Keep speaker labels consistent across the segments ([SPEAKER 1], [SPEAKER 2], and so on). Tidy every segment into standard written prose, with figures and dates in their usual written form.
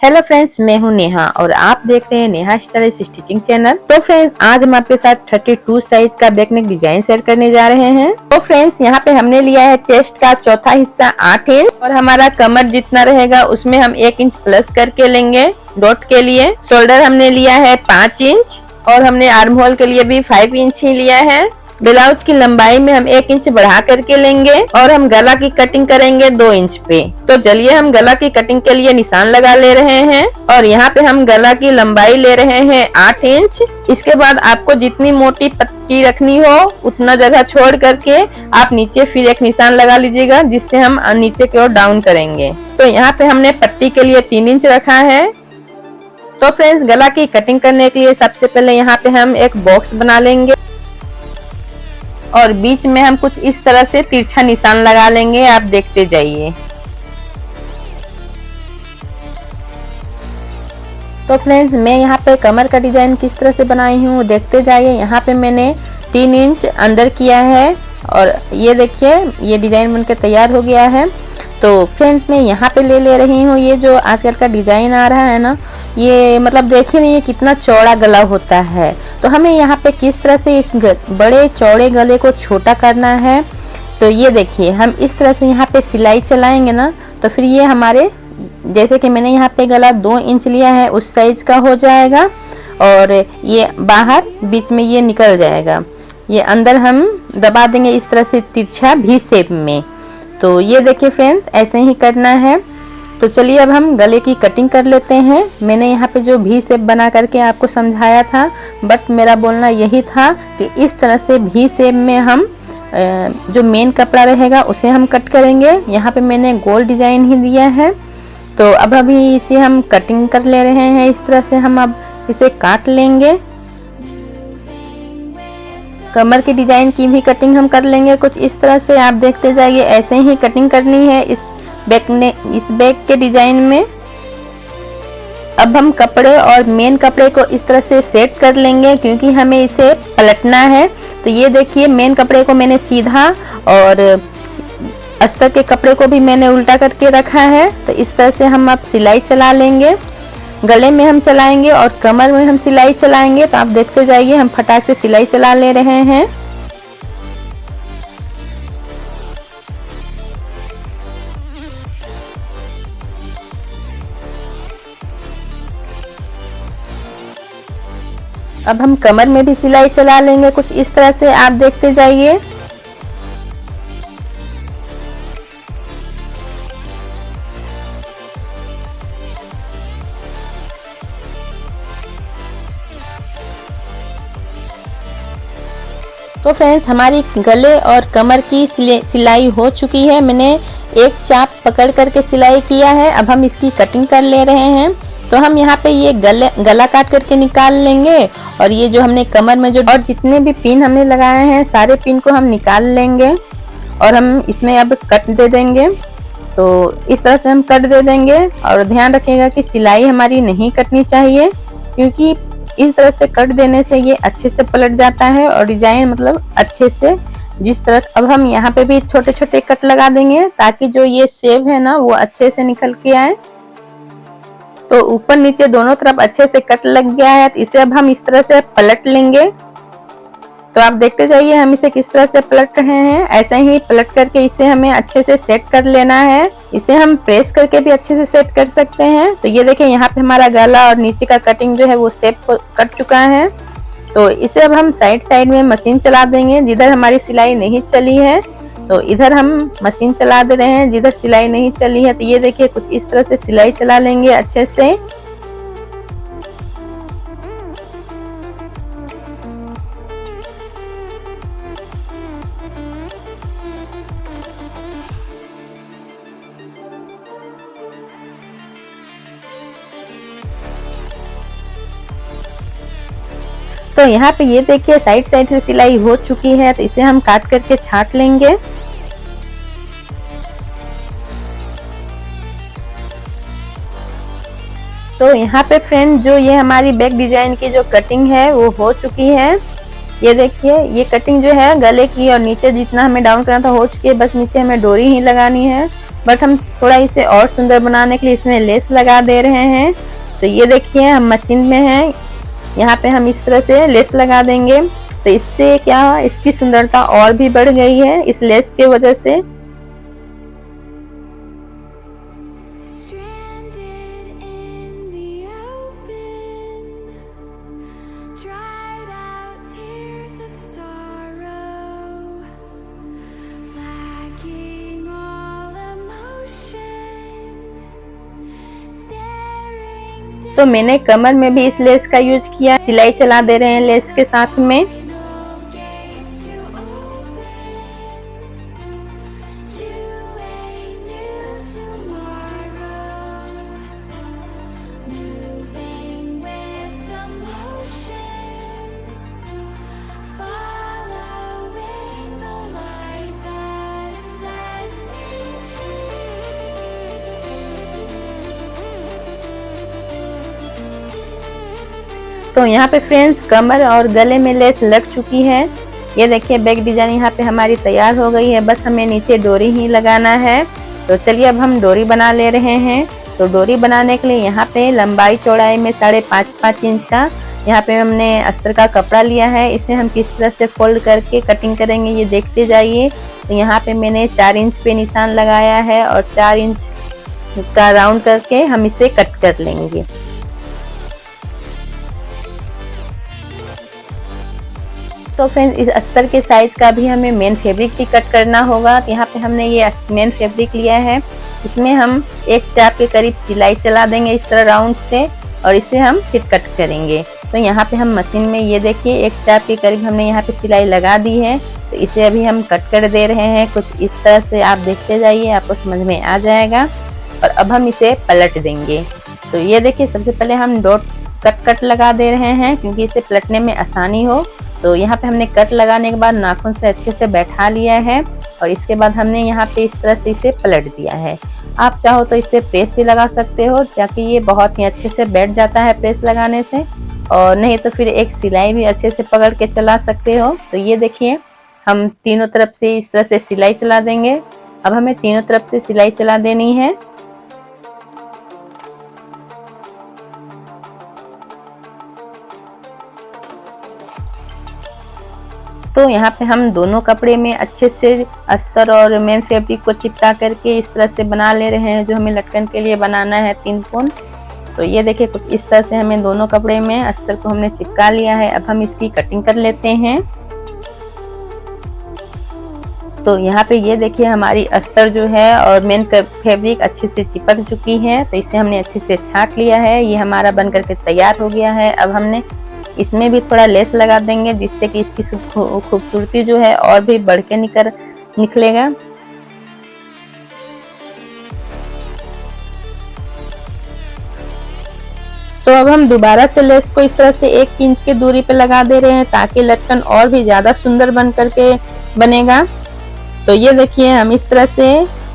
[SPEAKER 1] Hello friends, मैं हूं नेहा और आप देख रहे हैं नेहा स्टाइलिश स्टिचिंग चैनल। तो फ्रेंड्स, आज हम आपके साथ 32 साइज का बैक नेक डिजाइन शेयर करने जा रहे हैं। तो फ्रेंड्स, यहाँ पे हमने लिया है चेस्ट का चौथा हिस्सा 8 इंच और हमारा कमर जितना रहेगा उसमें हम 1 इंच प्लस करके लेंगे डॉट के लिए। शोल्डर हमने लिया है 5 इंच और हमने आर्म होल के लिए भी 5 इंच ही लिया है। ब्लाउज की लंबाई में हम 1 इंच बढ़ा करके लेंगे और हम गला की कटिंग करेंगे 2 इंच पे। तो चलिए हम गला की कटिंग के लिए निशान लगा ले रहे हैं और यहाँ पे हम गला की लंबाई ले रहे हैं 8 इंच। इसके बाद आपको जितनी मोटी पट्टी रखनी हो उतना जगह छोड़ करके आप नीचे फिर एक निशान लगा लीजिएगा, जिससे हम नीचे की ओर डाउन करेंगे। तो यहाँ पे हमने पट्टी के लिए 3 इंच रखा है। तो फ्रेंड्स, गला की कटिंग करने के लिए सबसे पहले यहाँ पे हम एक बॉक्स बना लेंगे और बीच में हम कुछ इस तरह से तिरछा निशान लगा लेंगे। आप देखते जाइए। तो फ्रेंड्स, मैं यहाँ पे कमर का डिजाइन किस तरह से बनाई हूँ देखते जाइए। यहाँ पे मैंने 3 इंच अंदर किया है और ये देखिए ये डिजाइन बनके तैयार हो गया है। तो फ्रेंड्स, मैं यहाँ पे ले रही हूँ ये जो आजकल का डिजाइन आ रहा है ना, ये मतलब देखिए नहीं ये कितना चौड़ा गला होता है। तो हमें यहाँ पे किस तरह से इस बड़े चौड़े गले को छोटा करना है। तो ये देखिए हम इस तरह से यहाँ पे सिलाई चलाएंगे ना, तो फिर ये हमारे जैसे कि मैंने यहाँ पे गला 2 इंच लिया है उस साइज का हो जाएगा और ये बाहर बीच में ये निकल जाएगा। ये अंदर हम दबा देंगे इस तरह से तिरछा भी शेप में। तो ये देखिए फ्रेंड्स, ऐसे ही करना है। तो चलिए अब हम गले की कटिंग कर लेते हैं। मैंने यहाँ पे जो भी शेप बना करके आपको समझाया था, बट मेरा बोलना यही था कि इस तरह से भी शेप में हम जो मेन कपड़ा रहेगा उसे हम कट करेंगे। यहाँ पे मैंने गोल डिजाइन ही दिया है। तो अब अभी इसे हम कटिंग कर ले रहे हैं। इस तरह से हम अब इसे काट लेंगे। कमर की डिजाइन की भी कटिंग हम कर लेंगे कुछ इस तरह से। आप देखते जाइए, ऐसे ही कटिंग करनी है इस बैक के डिजाइन में। अब हम कपड़े और मेन कपड़े को इस तरह से सेट कर लेंगे क्योंकि हमें इसे पलटना है। तो ये देखिए मेन कपड़े को मैंने सीधा और अस्तर के कपड़े को भी मैंने उल्टा करके रखा है। तो इस तरह से हम अब सिलाई चला लेंगे। गले में हम चलाएंगे और कमर में हम सिलाई चलाएंगे। तो आप देखते जाइए, हम फटाक से सिलाई चला ले रहे हैं। अब हम कमर में भी सिलाई चला लेंगे कुछ इस तरह से। आप देखते जाइए। तो फ्रेंड्स, हमारी गले और कमर की सिलाई हो चुकी है। मैंने एक चाप पकड़ करके सिलाई किया है। अब हम इसकी कटिंग कर ले रहे हैं। तो हम यहाँ पे ये गला काट करके निकाल लेंगे और ये जो हमने कमर में जो और जितने भी पिन हमने लगाए हैं सारे पिन को हम निकाल लेंगे और हम इसमें अब कट दे देंगे। तो इस तरह से हम कट दे देंगे और ध्यान रखिएगा कि सिलाई हमारी नहीं कटनी चाहिए, क्योंकि इस तरह से कट देने से ये अच्छे से पलट जाता है और डिजाइन मतलब अच्छे से जिस तरह। अब हम यहाँ पे भी छोटे छोटे कट लगा देंगे ताकि जो ये शेप है ना वो अच्छे से निकल के आए। तो ऊपर नीचे दोनों तरफ अच्छे से कट लग गया है। तो इसे अब हम इस तरह से पलट लेंगे। तो आप देखते जाइए हम इसे किस तरह से पलट रहे हैं। ऐसे ही पलट करके इसे हमें अच्छे से सेट कर लेना है। इसे हम प्रेस करके भी अच्छे से सेट कर सकते हैं। तो ये देखिए यहाँ पे हमारा गला और नीचे का कटिंग जो है वो शेप कट चुका है। तो इसे अब हम साइड साइड में मशीन चला देंगे। जिधर हमारी सिलाई नहीं चली है तो इधर हम मशीन चला दे रहे हैं, जिधर सिलाई नहीं चली है। तो ये देखिए कुछ इस तरह से सिलाई चला लेंगे अच्छे से। तो यहाँ पे ये देखिए साइड साइड से सिलाई हो चुकी है। तो इसे हम काट करके छांट लेंगे। तो यहाँ पे फ्रेंड जो ये हमारी बैक डिजाइन की जो कटिंग है वो हो चुकी है। ये देखिए ये कटिंग जो है गले की और नीचे जितना हमें डाउन करना था हो चुकी है। बस नीचे हमें डोरी ही लगानी है। बट हम थोड़ा इसे और सुंदर बनाने के लिए इसमें लेस लगा दे रहे हैं। तो ये देखिए हम मशीन में हैं, यहाँ पे हम इस तरह से लेस लगा देंगे। तो इससे क्या इसकी सुंदरता और भी बढ़ गई है इस लेस के वजह से। तो मैंने कमर में भी इस लेस का यूज किया, सिलाई चला दे रहे हैं लेस के साथ में। तो यहाँ पे फ्रेंड्स कमर और गले में लेस लग चुकी है। ये देखिए बैक डिजाइन यहाँ पे हमारी तैयार हो गई है, बस हमें नीचे डोरी ही लगाना है। तो चलिए अब हम डोरी बना ले रहे हैं। तो डोरी बनाने के लिए यहाँ पे लंबाई चौड़ाई में 5.5 इंच का यहाँ पे हमने अस्तर का कपड़ा लिया है। इसे हम किस तरह से फोल्ड करके कटिंग करेंगे ये देखते जाइए। तो यहाँ पे मैंने 4 इंच पे निशान लगाया है और 4 इंच का राउंड करके हम इसे कट कर लेंगे। तो फ्रेंड्स इस अस्तर के साइज का भी हमें मेन फैब्रिक भी कट करना होगा। तो यहाँ पे हमने ये मेन फैब्रिक लिया है, इसमें हम एक चाप के करीब सिलाई चला देंगे इस तरह राउंड से और इसे हम फिर कट करेंगे। तो यहाँ पे हम मशीन में ये देखिए एक चाप के करीब हमने यहाँ पे सिलाई लगा दी है। तो इसे अभी हम कट कर दे रहे हैं कुछ इस तरह से, आप देखते जाइए आपको समझ में आ जाएगा। और अब हम इसे पलट देंगे। तो ये देखिए सबसे पहले हम डॉट कट लगा दे रहे हैं क्योंकि इसे पलटने में आसानी हो। तो यहाँ पे हमने कट लगाने के बाद नाखून से अच्छे से बैठा लिया है और इसके बाद हमने यहाँ पे इस तरह से इसे पलट दिया है। आप चाहो तो इस पे प्रेस भी लगा सकते हो ताकि ये बहुत ही अच्छे से बैठ जाता है प्रेस लगाने से, और नहीं तो फिर एक सिलाई भी अच्छे से पकड़ के चला सकते हो। तो ये देखिए हम तीनों तरफ से इस तरह से सिलाई चला देंगे। अब हमें तीनों तरफ से सिलाई चला देनी है। तो यहाँ पे हम दोनों कपड़े में अच्छे से अस्तर और मेन फैब्रिक को चिपका करके इस तरह से बना ले रहे हैं जो हमें लटकन के लिए बनाना है 3 कोण। तो ये देखिए कुछ इस तरह से हमें दोनों कपड़े में अस्तर को हमने चिपका लिया है। अब हम इसकी कटिंग कर लेते हैं। तो यहाँ पे ये देखिए हमारी अस्तर जो है और मेन फैब्रिक अच्छे से चिपक चुकी है। तो इसे हमने अच्छे से छांट लिया है, ये हमारा बन करके तैयार हो गया है। अब हमने इसमें भी थोड़ा लेस लगा देंगे जिससे कि इसकी खूबसूरती जो है और भी बढ़ के निकलेगा। तो अब हम दोबारा से लेस को इस तरह से 1 इंच की दूरी पे लगा दे रहे हैं ताकि लटकन और भी ज्यादा सुंदर बन करके बनेगा। तो ये देखिए हम इस तरह से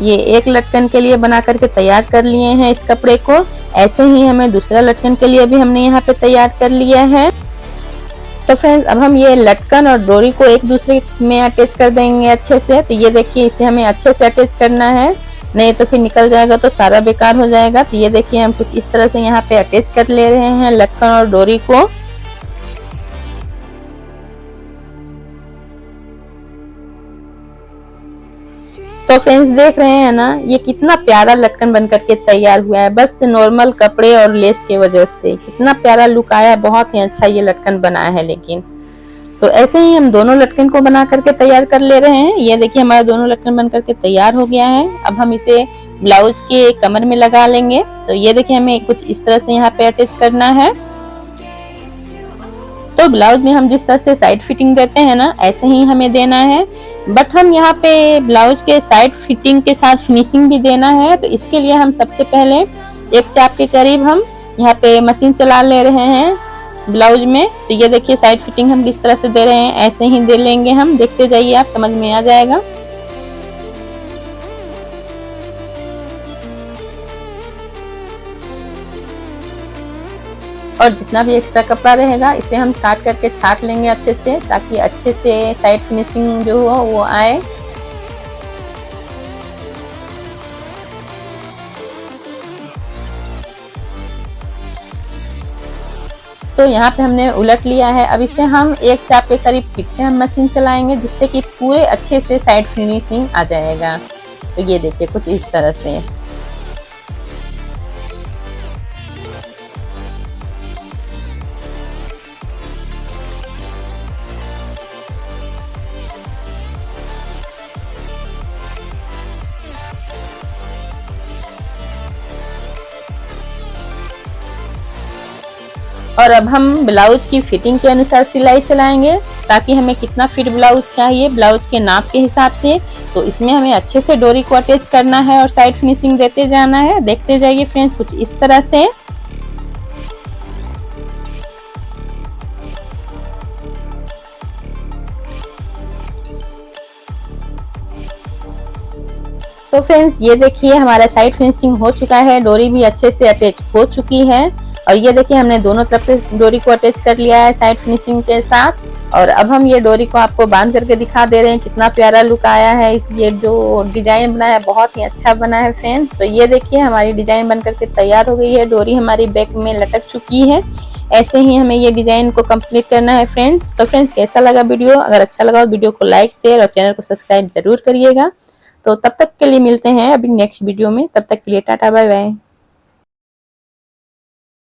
[SPEAKER 1] ये एक लटकन के लिए बना करके तैयार कर लिए हैं इस कपड़े को। ऐसे ही हमें दूसरा लटकन के लिए भी हमने यहाँ पे तैयार कर लिया है। तो फ्रेंड्स अब हम ये लटकन और डोरी को एक दूसरे में अटैच कर देंगे अच्छे से। तो ये देखिए इसे हमें अच्छे से अटैच करना है, नहीं तो फिर निकल जाएगा तो सारा बेकार हो जाएगा। तो ये देखिए हम कुछ इस तरह से यहाँ पे अटैच कर ले रहे हैं लटकन और डोरी को। तो फ्रेंड्स देख रहे हैं ना ये कितना प्यारा लटकन बन करके तैयार हुआ है, बस नॉर्मल कपड़े और लेस के वजह से कितना प्यारा लुक आया है। बहुत ही अच्छा ये लटकन बना है। लेकिन तो ऐसे ही हम दोनों लटकन को बना करके तैयार कर ले रहे हैं। ये देखिए हमारा दोनों लटकन बन करके तैयार हो गया है। अब हम इसे ब्लाउज के कमर में लगा लेंगे। तो ये देखिए हमें कुछ इस तरह से यहाँ पे अटैच करना है। तो ब्लाउज में हम जिस तरह से साइड फिटिंग देते हैं ना ऐसे ही हमें देना है, बट हम यहाँ पे ब्लाउज के साइड फिटिंग के साथ फिनिशिंग भी देना है। तो इसके लिए हम सबसे पहले एक चाप के करीब हम यहाँ पे मशीन चला ले रहे हैं ब्लाउज में। तो ये देखिए साइड फिटिंग हम किस तरह से दे रहे हैं, ऐसे ही दे लेंगे हम, देखते जाइए आप समझ में आ जाएगा। और जितना भी एक्स्ट्रा कपड़ा रहेगा इसे हम काट करके छाट लेंगे अच्छे से ताकि अच्छे से साइड फिनिशिंग जो हो वो आए। तो यहाँ पे हमने उलट लिया है। अब इसे हम एक चाप के करीब फिर से हम मशीन चलाएंगे, जिससे कि पूरे अच्छे से साइड फिनिशिंग आ जाएगा। तो ये देखिए कुछ इस तरह से। और अब हम ब्लाउज की फिटिंग के अनुसार सिलाई चलाएंगे, ताकि हमें कितना फिट ब्लाउज चाहिए ब्लाउज के नाप के हिसाब से। तो इसमें हमें अच्छे से डोरी को अटैच करना है और साइड फिनिशिंग देते जाना है। देखते जाइए फ्रेंड्स कुछ इस तरह से। तो फ्रेंड्स ये देखिए हमारा साइड फिनिशिंग हो चुका है, डोरी भी अच्छे से अटैच हो चुकी है। और ये देखिए हमने दोनों तरफ से डोरी को अटैच कर लिया है साइड फिनिशिंग के साथ। और अब हम ये डोरी को आपको बांध करके दिखा दे रहे हैं, कितना प्यारा लुक आया है। इस ये जो डिजाइन बना है बहुत ही अच्छा बना है फ्रेंड्स। तो ये देखिए हमारी डिजाइन बन करके तैयार हो गई है, डोरी हमारी बैक में लटक चुकी है। ऐसे ही हमें ये डिजाइन को कंप्लीट करना है फ्रेंड्स। तो फ्रेंड्स कैसा लगा वीडियो? अगर अच्छा लगा तो वीडियो को लाइक शेयर और चैनल को सब्सक्राइब जरूर करिएगा। तो तब तक के लिए मिलते हैं अभी नेक्स्ट वीडियो में। तब तक के लिए टाटा बाय बाय।